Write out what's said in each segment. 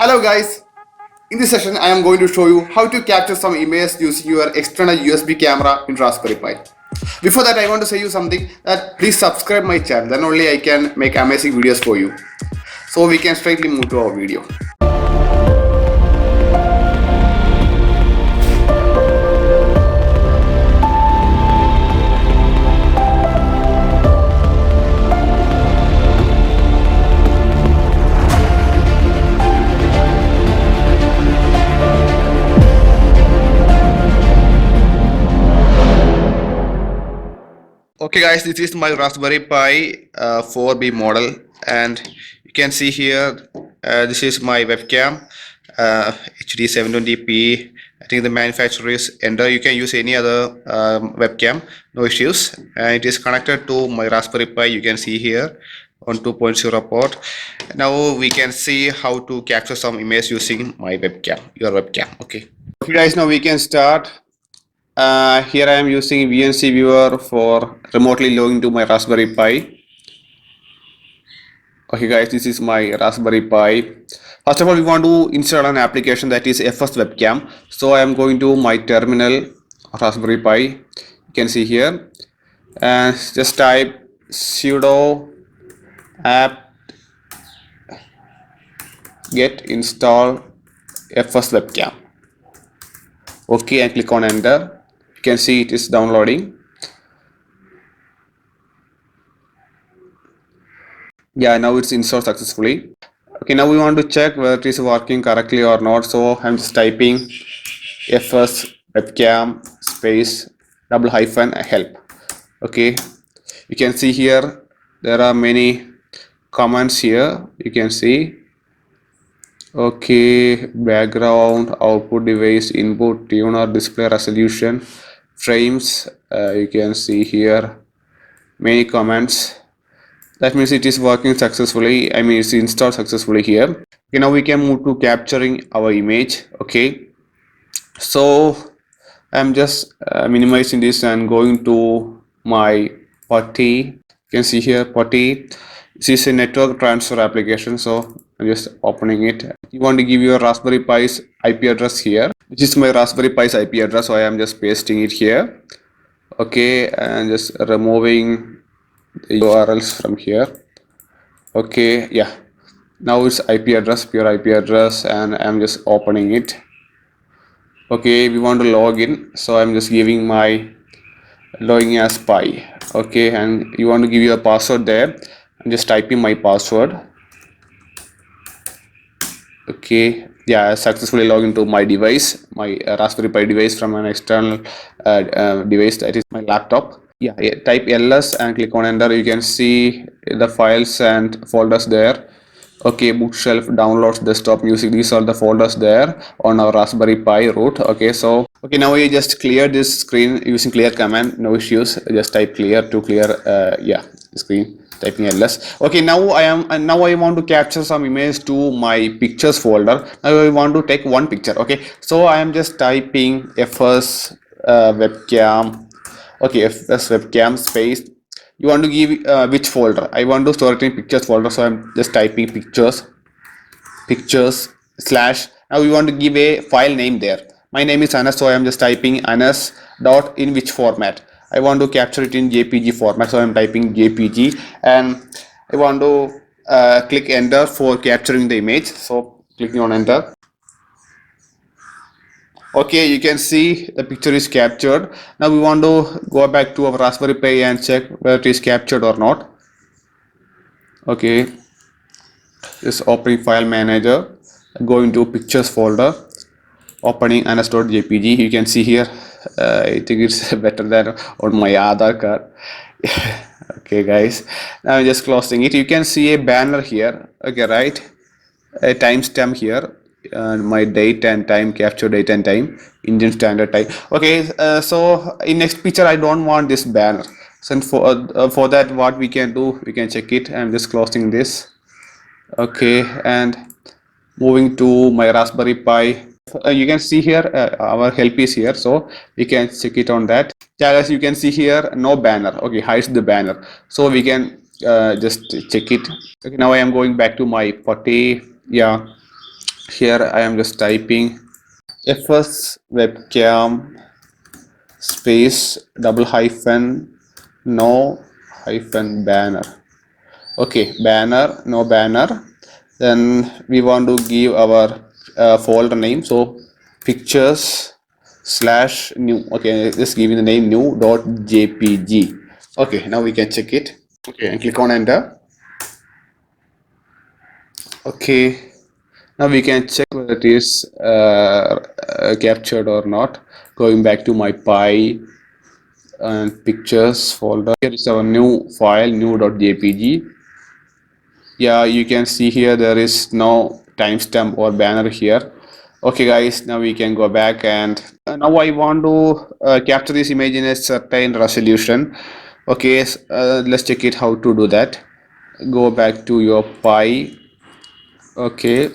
Hello guys, in this session I am going to show you how to capture some images using your external USB camera in Raspberry Pi. Before that I want to say you something that please subscribe my channel, then only I can make amazing videos for you. So we can straightly move to our video. Okay guys, this is my Raspberry Pi 4B model, and you can see here this is my webcam HD 720p. I think the manufacturer is Ender. You can use any other webcam, no issues, and it is connected to my Raspberry Pi. You can see here on 2.0 port. Now we can see how to capture some image using my webcam, your webcam. Okay guys, now we can start. Here I am using VNC viewer for remotely logging to my Raspberry Pi. Okay guys, this is my Raspberry Pi. First of all, we want to install an application that is FS Webcam. So I am going to my terminal Raspberry Pi. You can see here, and just type sudo apt get install FS Webcam. Okay, and click on enter. You can see it is downloading. Yeah, now it's installed successfully. Okay, now we want to check whether it is working correctly or not. So I'm just typing FS webcam space --help. Okay, you can see here there are many comments here. You can see. Okay, background, output device, input, tuner, display resolution, frames. You can see here many comments. That means it is working successfully. I mean, it's installed successfully here. Okay, now we can move to capturing our image. Okay, so I'm just minimizing this and going to my PuTTY. You can see here PuTTY. This is a network transfer application, so I'm just opening it. You want to give your Raspberry Pi's IP address here. This is my Raspberry Pi's IP address, so I am just pasting it here. Okay, and just removing the URLs from here. Okay, yeah, now it's IP address, pure IP address, and I'm just opening it. Okay, we want to log in, so I'm just giving my login as Pi. Okay, and you want to give your password there. I'm just typing my password. Okay, yeah, I successfully log into my device, my Raspberry Pi device from an external device, that is my laptop. Yeah, type ls and click on enter. You can see the files and folders there. Okay, bookshelf, downloads, desktop, music, these are the folders there on our Raspberry Pi root. Okay, so okay, now we just clear this screen using clear command. No issues, just type clear to clear screen, typing ls. Okay, now I want to capture some image to my pictures folder. Now I want to take one picture. Okay, so I am just typing fs webcam. Okay, fs webcam space. You want to give which folder? I want to store it in pictures folder, so I'm just typing pictures slash. Now we want to give a file name there. My name is Anas, so I am just typing Anas dot in which format. I want to capture it in JPG format, so I'm typing JPG, and I want to click enter for capturing the image. So clicking on enter. Okay, you can see the picture is captured. Now we want to go back to our Raspberry Pi and check whether it is captured or not. Okay, this opening file manager, go into pictures folder, opening anas.jpg. You can see here, I think it's better than on my Aadhaar card. Okay guys, now I'm just closing it. You can see a banner here. Okay, right, a timestamp here. My date and time, capture date and time, Indian Standard Time. Okay, so in next picture I don't want this banner. So for that, what we can do, we can check it. I'm just closing this. Okay, and moving to my Raspberry Pi. You can see here our help is here, so we can check it on that. Yeah, as you can see here, no banner. Okay, hides the banner, so we can just check it. Okay, now I am going back to my PuTTY. Yeah, Here I am just typing FS webcam space double hyphen no hyphen banner. Okay, banner, no banner. Then we want to give our folder name. So pictures slash new. Okay, just giving the name new dot jpg. Okay, now we can check it. Okay, and click on enter. Okay, now we can check whether it is captured or not. Going back to my Pi and pictures folder. Here is our new file new.jpg. Yeah, you can see here there is no timestamp or banner here. Okay guys, now we can go back and now I want to capture this image in a certain resolution. Okay, let's check it how to do that. Go back to your Pi. Okay.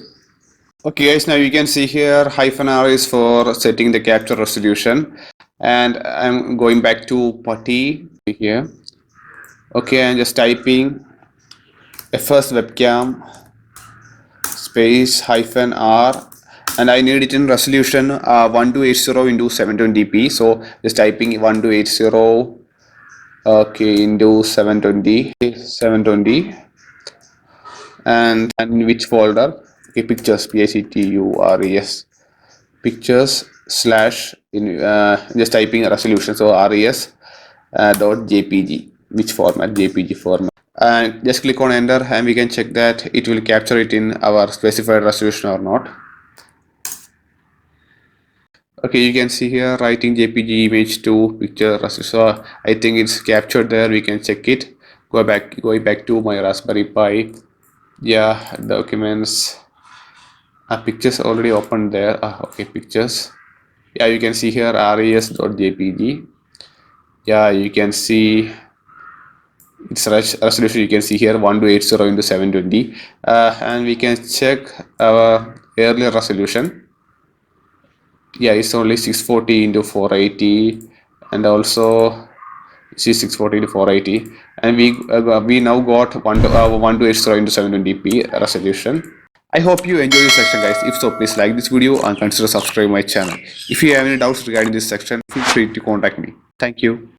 Okay guys, now you can see here -r is for setting the capture resolution, and I'm going back to Putty here. Okay, I'm just typing FS webcam space -r, and I need it in resolution 1280 into 720p. So just typing 1280 okay into 720 and which folder. Okay, pictures pictures pictures slash in just typing a resolution, so res dot jpg, which format, jpg format, and just click on enter and we can check that it will capture it in our specified resolution or not. Okay, you can see here writing jpg image to picture resolution, so I think it's captured there. We can check it. Going back to my Raspberry Pi. Yeah, documents, pictures already opened there. Okay, pictures. Yeah, you can see here res.jpg. Yeah, you can see its resolution. You can see here 1280 into 720, and we can check our earlier resolution. Yeah, it's only 640 into 480, and also see 640 into 480, and we now got 1280 into 720p resolution. I hope you enjoy this section guys. If so, please like this video and consider subscribing my channel. If you have any doubts regarding this section, feel free to contact me. Thank you.